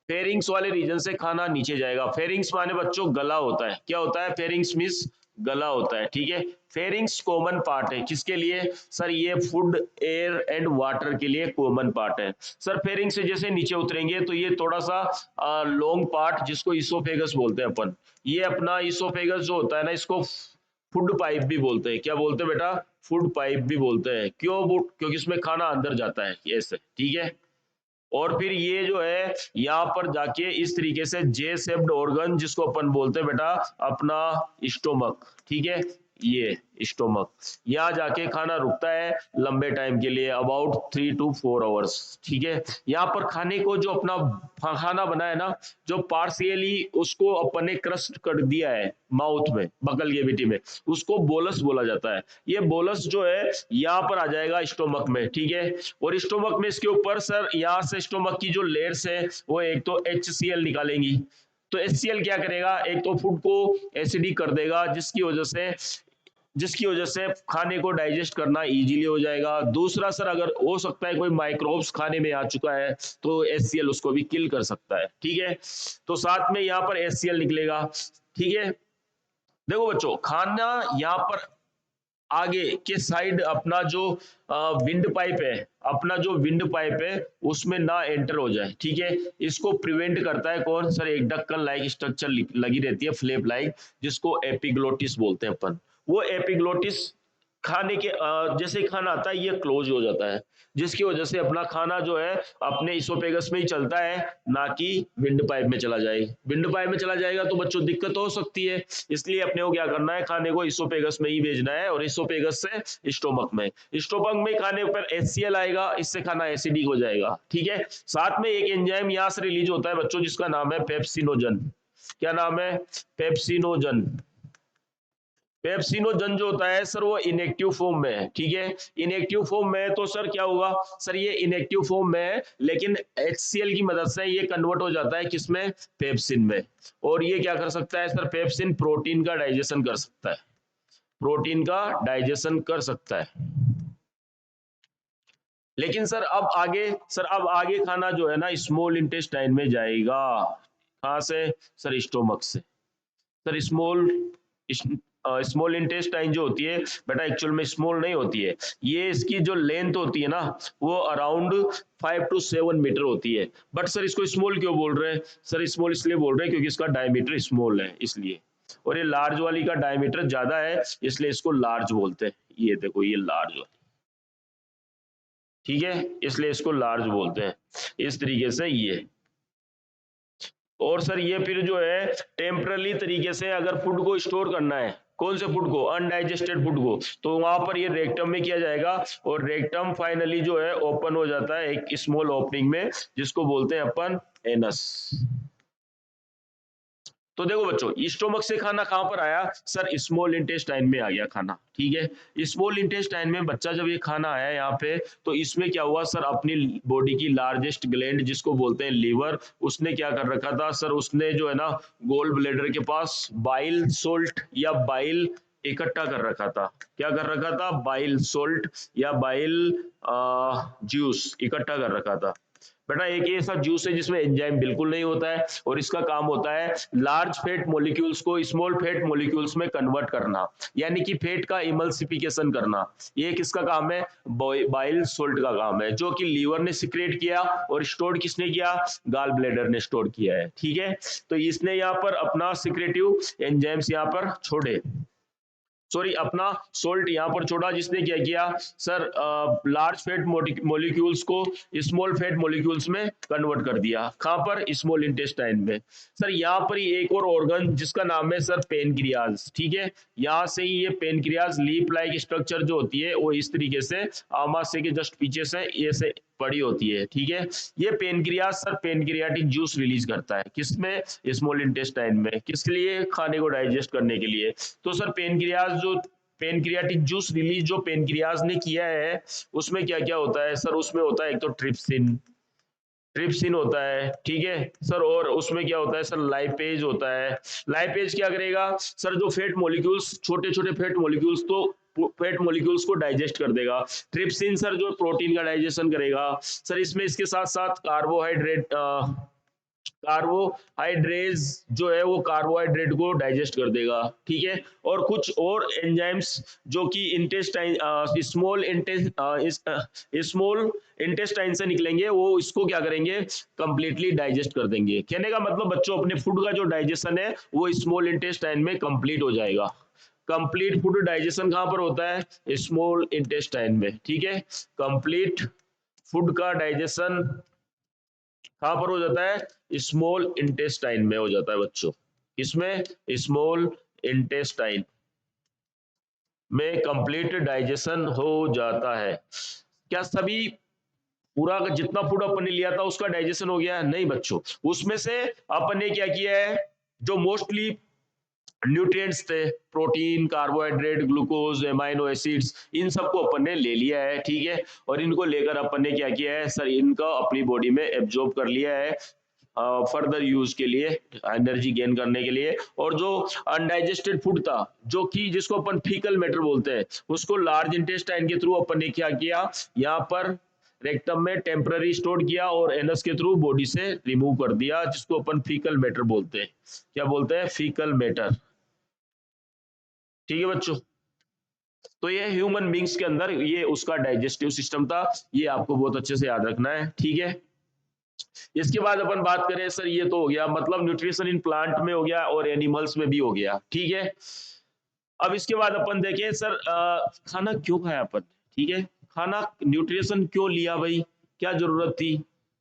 फेरिंग्स वाले रीजन से खाना नीचे जाएगा। फेरिंग्स माने बच्चों गला होता है, क्या होता है फेरिंग्स मींस गला होता है, ठीक है। फेरिंग्स कॉमन पार्ट है किसके लिए सर, ये फूड एयर एंड वाटर के लिए कॉमन पार्ट है। सर फेरिंग से जैसे नीचे उतरेंगे तो ये थोड़ा सा लॉन्ग पार्ट जिसको इसोफेगस बोलते हैं अपन, ये अपना इसोफेगस जो होता है ना इसको फूड पाइप भी बोलते हैं। क्या बोलते हैं बेटा, फूड पाइप भी बोलते हैं। क्यों, क्योंकि इसमें खाना अंदर जाता है ऐसे, ठीक है। और फिर ये जो है यहाँ पर जाके इस तरीके से जे शेप्ड ऑर्गन जिसको अपन बोलते हैं बेटा अपना स्टोमक, ठीक है, ये स्टोमक, यहाँ जाके खाना रुकता है लंबे टाइम के लिए, अबाउट 3 to 4 आवर्स, ठीक है। यहाँ पर खाने को जो अपना खाना बना है ना, जो पार्शियली उसको अपन ने क्रस्ट कर दिया है माउथ में, बकल कैविटी में, उसको बोलस बोला जाता है। ये बोलस जो है यहाँ पर आ जाएगा स्टोमक में, ठीक है। और स्टोमक में इसके ऊपर सर यहाँ से स्टोमक की जो लेयर्स है वो एक तो HCl निकालेंगी। तो HCl क्या करेगा, एक तो फूड को एसिडिक कर देगा जिसकी वजह से खाने को डाइजेस्ट करना इजीली हो जाएगा। दूसरा सर अगर हो सकता है कोई माइक्रोब्स खाने में आ चुका है तो HCl उसको भी किल कर सकता है, ठीक है। तो साथ में यहाँ पर HCl निकलेगा, ठीक है। देखो बच्चों, खाना यहाँ पर आगे के साइड अपना जो विंड पाइप है, अपना जो विंड पाइप है उसमें ना एंटर हो जाए, ठीक है। इसको प्रिवेंट करता है कौन सर, एक ढक्कन लाइक स्ट्रक्चर लगी रहती है फ्लैप लाइक, जिसको एपिग्लोटिस बोलते हैं अपन। वो एपिग्लोटिस खाने के जैसे ही खाना आता है ये क्लोज हो जाता है, जिसकी वजह से अपना खाना जो है अपने इसोफेगस में ही चलता है, ना कि विंड पाइप में चला जाए। विंड पाइप में चला जाएगा तो बच्चों दिक्कत हो सकती है, इसलिए अपने को क्या करना है, खाने को इसोफेगस में ही भेजना है, और इसोफेगस से स्टोमक में, स्टोमक में खाने पर HCl आएगा, इससे खाना एसिडिक हो जाएगा, ठीक है। साथ में एक एंजाइम यहाँ से रिलीज होता है बच्चों जिसका नाम है पेप्सिनोजन। क्या नाम है, पेप्सिनोजन। पेप्सिनोजन जो होता है सर वो इनएक्टिव फॉर्म में है, ठीक है। इनएक्टिव फॉर्म में है तो सर क्या होगा सर, ये इनएक्टिव फॉर्म में है लेकिन HCl की मदद से ये कन्वर्ट हो जाता है किसमें, पेप्सिन में। और ये क्या कर सकता है सर, पेप्सिन प्रोटीन का डाइजेशन कर सकता है, प्रोटीन का डाइजेशन कर सकता है। लेकिन सर अब आगे खाना जो है ना स्मॉल इंटेस्टाइन में जाएगा, कहां से सर, स्टोमक से। सर स्मॉल इंटेस्टाइन जो होती है बेटा एक्चुअल में स्मॉल नहीं होती है, ये इसकी जो लेंथ होती है ना वो अराउंड 5 to 7 मीटर होती है। बट सर इसको स्मॉल क्यों बोल रहे हैं सर, स्मॉल इसलिए बोल रहे हैं क्योंकि इसका डायमीटर स्मॉल है इसलिए, और ये लार्ज वाली का डायमीटर ज्यादा है इसलिए इसको लार्ज बोलते हैं। ये देखो ये लार्ज वाली, ठीक है, इसलिए इसको लार्ज बोलते हैं इस तरीके से ये। और सर ये फिर जो है टेम्परली तरीके से अगर फूड को स्टोर करना है, कौन से फूड को, अनडाइजेस्टेड फूड को, तो वहां पर ये रेक्टम में किया जाएगा, और रेक्टम फाइनली जो है ओपन हो जाता है एक स्मॉल ओपनिंग में जिसको बोलते हैं अपन एनस। तो देखो बच्चों, स्टोमक से खाना कहां पर आया सर, स्मॉल इंटेस्टाइन में आ गया खाना, ठीक है। स्मॉल इंटेस्टाइन में बच्चा जब ये खाना आया यहाँ पे, तो इसमें क्या हुआ सर, अपनी बॉडी की लार्जेस्ट ग्लैंड जिसको बोलते हैं लीवर, उसने क्या कर रखा था सर, उसने जो है ना गोल ब्लेडर के पास बाइल सोल्ट या बाइल इकट्ठा कर रखा था। क्या कर रखा था, बाइल सोल्ट या बाइल जूस इकट्ठा कर रखा था। बेटा एक ऐसा जूस है जिसमें एंजाइम बिल्कुल नहीं होता है और इसका काम होता है लार्ज फैट मॉलिक्यूल्स को स्मॉल फैट मॉलिक्यूल्स में कन्वर्ट करना, यानी कि फैट का इमल्सिफिकेशन करना। ये किसका काम है? बाइल सोल्ट का काम है, जो कि लीवर ने सिक्रेट किया और स्टोर किसने किया? गाल ब्लैडर ने स्टोर किया है। ठीक है, तो इसने यहाँ पर अपना सिक्रेटिव एंजाइम्स यहाँ पर छोड़े, सॉरी अपना सोल्ट यहाँ पर छोड़ा, जिसने क्या किया सर? लार्ज फैट मॉलिक्यूल्स को स्मॉल फैट मॉलिक्यूल्स में कन्वर्ट कर दिया। कहाँ पर? स्मॉल इंटेस्टाइन में। सर यहाँ पर ही एक और ऑर्गन जिसका नाम है सर पेनक्रियाज। ठीक है, यहाँ से ही ये पेनक्रियाज लीप लाइक स्ट्रक्चर जो होती है वो इस तरीके से आमाशय के जस्ट पीछे से ये से पड़ी होती है। ठीक है, ये pancreas sir pancreatic juice release करता है, किसमें? स्मॉल इंटेस्टाइन में। किसके लिए? खाने को डाइजेस्ट करने के लिए। तो सर पेनक्रियाज जो पेनक्रियाटिक जूस रिलीज जो पेनक्रियाज ने किया है उसमें क्या क्या होता है सर? उसमें होता है एक तो ट्रिप्सिन, ट्रिप्सिन होता है। ठीक है सर, और उसमें क्या होता है सर? लाइपेज होता है। लाइपेज क्या करेगा सर? जो फैट मॉलिक्यूल्स, छोटे छोटे फैट मॉलिक्यूल्स, तो फैट मॉलिक्यूल्स को डाइजेस्ट कर देगा। ट्रिप्सिन सर जो प्रोटीन का डाइजेशन करेगा। सर इसमें इसके साथ साथ कार्बोहाइड्रेज जो है वो कार्बोहाइड्रेट को डाइजेस्ट कर देगा। ठीक है, और कुछ और एंजाइम्स जो कि इंटेस्टाइन स्मॉल इंटेस्टाइन से निकलेंगे, वो इसको क्या करेंगे? कंप्लीटली डाइजेस्ट कर देंगे। कहने का मतलब बच्चों अपने फूड का जो डाइजेशन है वो स्मॉल इंटेस्टाइन में कंप्लीट हो जाएगा। कंप्लीट फूड डाइजेशन कहां पर होता है? स्मॉल इंटेस्टाइन में। ठीक है, कंप्लीट फूड का डाइजेशन कहां पर हो जाता है? स्मॉल इंटेस्टाइन में हो जाता है बच्चों। इसमें स्मॉल इंटेस्टाइन में कंप्लीट डाइजेशन हो जाता है। क्या सभी पूरा जितना फूड अपन ने लिया था उसका डाइजेशन हो गया? नहीं बच्चों, उसमें से अपन ने क्या किया है, जो मोस्टली न्यूट्रिएंट्स थे, protein, carbohydrate, glucose, amino acids, इन सबको अपन ने ले लिया है। ठीक है, और इनको लेकर अपन ने क्या किया है सर? इनका अपनी बॉडी में एब्जॉर्ब कर लिया है फर्दर यूज के लिए, एनर्जी गेन करने के लिए। और जो अनडाइजेस्टेड फूड था, जो कि जिसको अपन फीकल मैटर बोलते हैं, उसको लार्ज इंटेस्टाइन के थ्रू अपन ने क्या किया? यहाँ पर रेक्टम में टेम्पररी स्टोर किया और एनस के थ्रू बॉडी से रिमूव कर दिया, जिसको अपन फीकल मैटर बोलते हैं। क्या बोलते हैं? Faecal matter. ठीक है बच्चों, तो ये ह्यूमन बींग्स के अंदर ये उसका डाइजेस्टिव सिस्टम था, ये आपको बहुत अच्छे से याद रखना है। ठीक है, इसके बाद अपन बात करें सर, ये तो हो गया मतलब न्यूट्रिशन इन प्लांट में हो गया और एनिमल्स में भी हो गया। ठीक है, अब इसके बाद अपन देखें सर खाना क्यों खाया अपन? ठीक है, खाना न्यूट्रिशन क्यों लिया भाई? क्या जरूरत थी?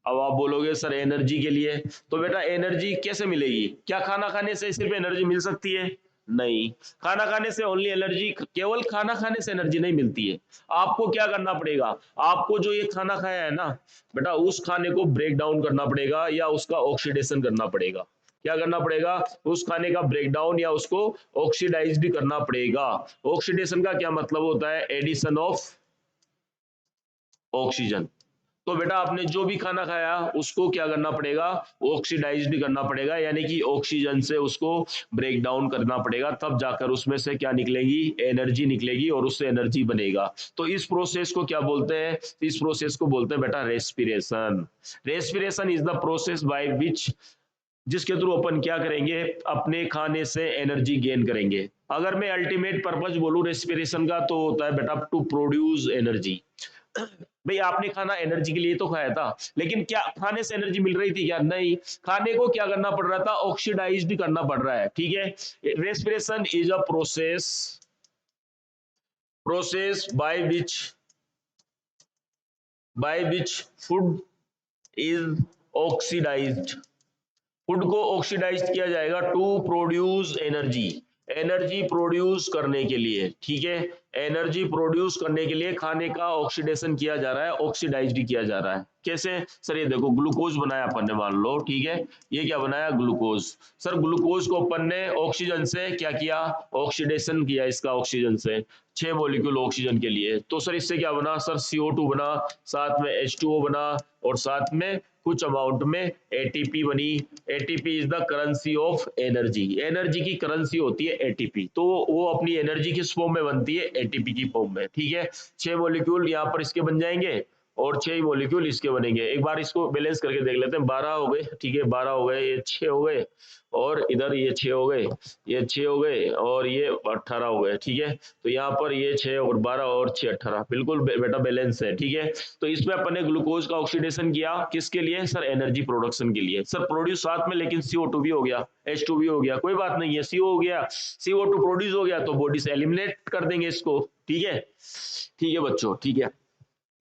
अब आप बोलोगे सर एनर्जी के लिए। तो बेटा एनर्जी कैसे मिलेगी? क्या खाना खाने से सिर्फ एनर्जी मिल सकती है? नहीं, खाना खाने से ओनली एनर्जी, केवल खाना खाने से एनर्जी नहीं मिलती है। आपको क्या करना पड़ेगा? आपको जो ये खाना खाया है ना बेटा, उस खाने को ब्रेक डाउन करना पड़ेगा या उसका ऑक्सीडेशन करना पड़ेगा। क्या करना पड़ेगा? उस खाने का ब्रेकडाउन या उसको ऑक्सीडाइज भी करना पड़ेगा। ऑक्सीडेशन का क्या मतलब होता है? Addition of oxygen. तो बेटा आपने जो भी खाना खाया उसको क्या करना पड़ेगा? ऑक्सीडाइज भी करना पड़ेगा, यानी कि ऑक्सीजन से उसको ब्रेक डाउन करना पड़ेगा, तब जाकर उसमें से क्या निकलेगी? एनर्जी निकलेगी और उससे एनर्जी बनेगा। तो इस प्रोसेस को क्या बोलते हैं? इस प्रोसेस को बोलते हैं बेटा respiration. Respiration is the process by विच, जिसके थ्रू अपन क्या करेंगे? अपने खाने से एनर्जी गेन करेंगे। अगर मैं अल्टीमेट पर्पज बोलूं रेस्पिरेशन का, तो होता है बेटा टू प्रोड्यूस एनर्जी। भाई आपने खाना एनर्जी के लिए तो खाया था, लेकिन क्या खाने से एनर्जी मिल रही थी क्या? नहीं, खाने को क्या करना पड़ रहा था? ऑक्सीडाइज भी करना पड़ रहा है। ठीक है, respiration is a process by which food is oxidised. Food को ऑक्सीडाइज किया जाएगा to produce energy, energy produce करने के लिए। ठीक है, एनर्जी प्रोड्यूस करने के लिए खाने का ऑक्सीडेशन किया जा रहा है, ऑक्सीडाइज किया जा रहा है। कैसे सर? ये देखो ग्लूकोज बनाया अपन ने, मान लो। ठीक है, ये क्या बनाया? ग्लूकोज। सर ग्लूकोज को अपन ने ऑक्सीजन से क्या किया? ऑक्सीडेशन किया इसका ऑक्सीजन से, 6 मॉलिक्यूल ऑक्सीजन के लिए। तो सर इससे क्या बना सर? CO2 बना, साथ में H2O बना, और साथ में कुछ अमाउंट में एटीपी बनी। ATP is the currency of energy. Energy की करेंसी होती है एटीपी, तो वो अपनी एनर्जी किस फॉर्म में बनती है? एटीपी की फॉर्म में। ठीक है, 6 मॉलिक्यूल यहाँ पर इसके बन जाएंगे और 6 ही मॉलिक्यूल इसके बनेंगे। एक बार इसको बैलेंस करके देख लेते हैं। 12 हो गए, ठीक है, 12 हो गए, ये 6 हो गए, और इधर ये 6 हो गए, ये 6 हो गए, और ये 18 हो गए, ठीक है। तो यहाँ पर ये 6 और 12 और 6 18, बिल्कुल बेटा बैलेंस है, ठीक है। तो इसमें अपन ने ग्लूकोज का ऑक्सीडेशन किया, किसके लिए सर? एनर्जी प्रोडक्शन के लिए। सर प्रोड्यूस साथ में, लेकिन CO2 भी हो गया, H2 भी हो गया, कोई बात नहीं है, CO हो गया, CO2 प्रोड्यूस हो गया तो बॉडी से एलिमिनेट कर देंगे इसको, ठीक है। ठीक है बच्चों, ठीक है,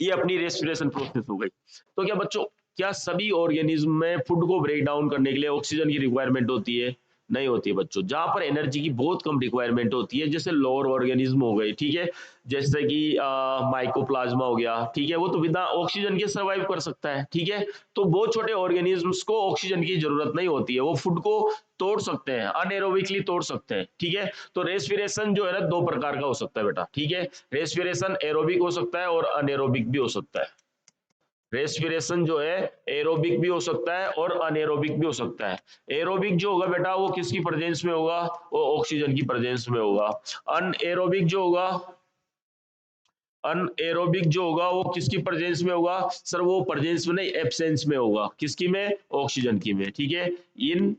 ये अपनी रेस्पिरेशन प्रोसेस हो गई। तो क्या बच्चों, क्या सभी ऑर्गेनिज्म में फूड को ब्रेक डाउन करने के लिए ऑक्सीजन की रिक्वायरमेंट होती है? नहीं होती है बच्चों। जहां पर एनर्जी की बहुत कम रिक्वायरमेंट होती है, जैसे लोअर ऑर्गेनिज्म हो गए, ठीक है, जैसे कि माइकोप्लाज्मा हो गया, ठीक है, वो तो बिना ऑक्सीजन के सर्वाइव कर सकता है, ठीक है। तो बहुत छोटे ऑर्गेनिज्म्स को ऑक्सीजन की जरूरत नहीं होती है, वो फूड को तोड़ सकते हैं, अनएरोबिकली तोड़ सकते हैं, ठीक है। तो रेस्पिरेशन जो है ना, दो प्रकार का हो सकता है बेटा, ठीक है। रेस्पिरेशन एरोबिक हो सकता है और अनएरोबिक भी हो सकता है। रेस्पिरेशन जो है एरोबिक भी हो सकता है और अनएरोबिक भी हो सकता है। एरोबिक जो होगा बेटा, वो किसकी प्रेजेंस में होगा? वो ऑक्सीजन की प्रेजेंस में होगा। अनएरोबिक जो होगा, अनएरोबिक जो होगा वो किसकी प्रेजेंस में होगा? सर वो प्रेजेंस में नहीं, एब्सेंस में होगा। किसकी में? ऑक्सीजन की में, ठीक है। इन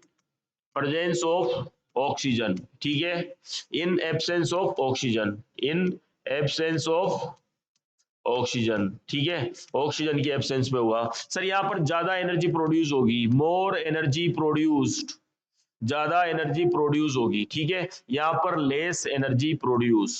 प्रेजेंस ऑफ ऑक्सीजन, ठीक है, in absence of oxygen, in absence of oxygen, ठीक है, ऑक्सीजन की एब्सेंस में हुआ। सर यहाँ पर ज्यादा एनर्जी प्रोड्यूस होगी, मोर एनर्जी प्रोड्यूस्ड, ज्यादा एनर्जी प्रोड्यूस होगी, ठीक है। यहाँ पर लेस एनर्जी प्रोड्यूस,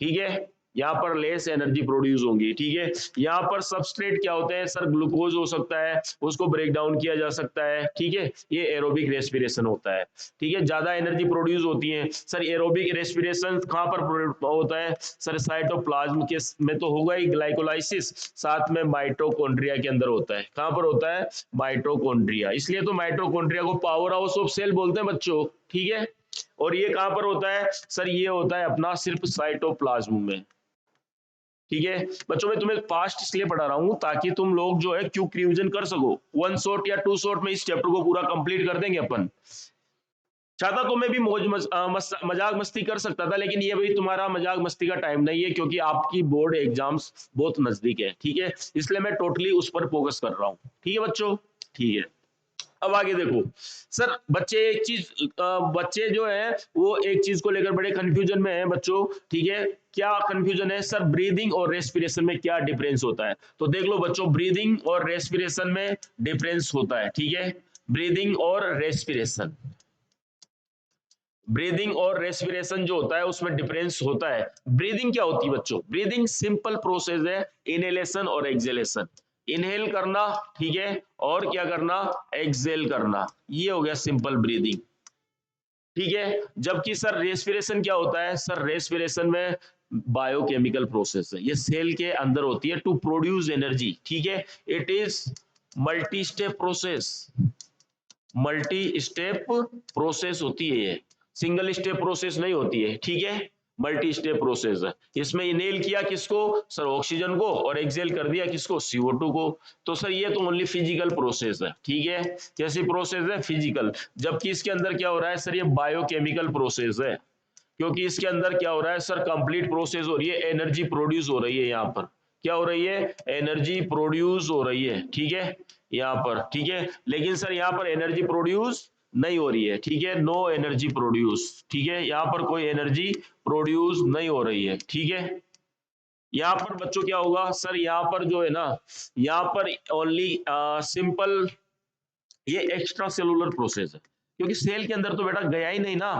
ठीक है, यहाँ पर लेस एनर्जी प्रोड्यूस होंगी, ठीक है। यहाँ पर सबस्ट्रेट क्या होते हैं सर? ग्लूकोज हो सकता है, उसको ब्रेक डाउन किया जा सकता है, ठीक है, ये एरोबिक रेस्पिरेशन होता है, ठीक है। ज्यादा एनर्जी प्रोड्यूस होती है। सर एरोबिक रेस्पिरेशन कहाँ पर होता है सर? साइटोप्लाज्म के में तो होगा ही ग्लाइकोलाइसिस, साथ में माइटोकॉन्ड्रिया के अंदर होता है। कहाँ पर होता है? माइटोकॉन्ड्रिया, इसलिए तो माइटोकॉन्ड्रिया को पावर हाउस ऑफ सेल बोलते हैं बच्चों, ठीक है। और ये कहां पर होता है सर? ये होता है अपना सिर्फ साइटोप्लाज्म में, ठीक है बच्चों। मैं तुम्हें पास्ट इसलिए पढ़ा रहा हूं ताकि तुम लोग जो है क्विक रिवीजन कर सको। 1 शॉट या 2 शॉट में इस चैप्टर को पूरा कंप्लीट कर देंगे अपन। चाहता तो मैं भी मजाक मस्ती कर सकता था, लेकिन ये भाई तुम्हारा मजाक मस्ती का टाइम नहीं है, क्योंकि आपकी बोर्ड एग्जाम्स बहुत नजदीक है, ठीक है। इसलिए मैं टोटली उस पर फोकस कर रहा हूँ, ठीक है बच्चों, ठीक है। अब आगे देखो सर, बच्चे एक चीज बच्चे जो है वो एक चीज को लेकर बड़े कंफ्यूजन में हैं बच्चों, ठीक है। क्या कंफ्यूजन है सर? ब्रीदिंग और रेस्पिरेशन में क्या डिफरेंस होता है? तो देख लो बच्चों, ब्रीदिंग और रेस्पिरेशन में डिफरेंस होता है, ठीक है। ब्रीदिंग और रेस्पिरेशन, ब्रीदिंग और रेस्पिरेशन जो होता है उसमें डिफरेंस होता है। ब्रीदिंग क्या होती है बच्चों? ब्रीदिंग सिंपल प्रोसेस है, इनहेलेशन और एक्सहेलेशन। इनहेल करना, ठीक है, और क्या करना? एक्सहेल करना, ये हो गया सिंपल ब्रीदिंग, ठीक है। जबकि सर रेस्पिरेशन क्या होता है? सर रेस्पिरेशन में बायोकेमिकल प्रोसेस है, ये सेल के अंदर होती है, टू प्रोड्यूस एनर्जी, ठीक है। It is multi step process, multi step process होती है ये, सिंगल स्टेप प्रोसेस नहीं होती है, ठीक है, मल्टी स्टेप प्रोसेस है। इसमें इनहेल किया किसको सर? ऑक्सीजन को, और एक्सहेल कर दिया किसको? CO2 को। तो सर ये तो ओनली फिजिकल प्रोसेस है, ठीक है। कैसी प्रोसेस है? फिजिकल। जबकि इसके अंदर क्या हो रहा है सर? ये बायोकेमिकल प्रोसेस है, क्योंकि इसके अंदर क्या हो रहा है सर? कंप्लीट प्रोसेस हो रही है, एनर्जी प्रोड्यूस हो रही है। यहाँ पर क्या हो रही है? एनर्जी प्रोड्यूस हो रही है, ठीक है, यहाँ पर, ठीक है। लेकिन सर यहाँ पर एनर्जी प्रोड्यूस नहीं हो रही है, ठीक है, नो एनर्जी प्रोड्यूस, ठीक है, यहाँ पर कोई एनर्जी प्रोड्यूस नहीं हो रही है, ठीक है। यहाँ पर बच्चों क्या होगा सर? यहाँ पर जो है ना, यहाँ पर ओनली सिंपल ये एक्स्ट्रा सेलुलर प्रोसेस है, क्योंकि सेल के अंदर तो बेटा गया ही नहीं ना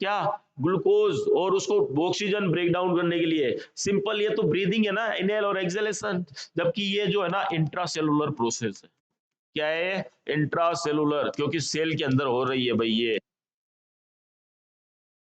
क्या? ग्लूकोज, और उसको ऑक्सीजन ब्रेक डाउन करने के लिए सिंपल ये तो ब्रीदिंग है ना, इनहेल और एक्सहेलेशन। जबकि ये जो है ना इंट्रासेलुलर प्रोसेस है। क्या है? इंट्रासेलुलर, क्योंकि सेल के अंदर हो रही है भाई ये,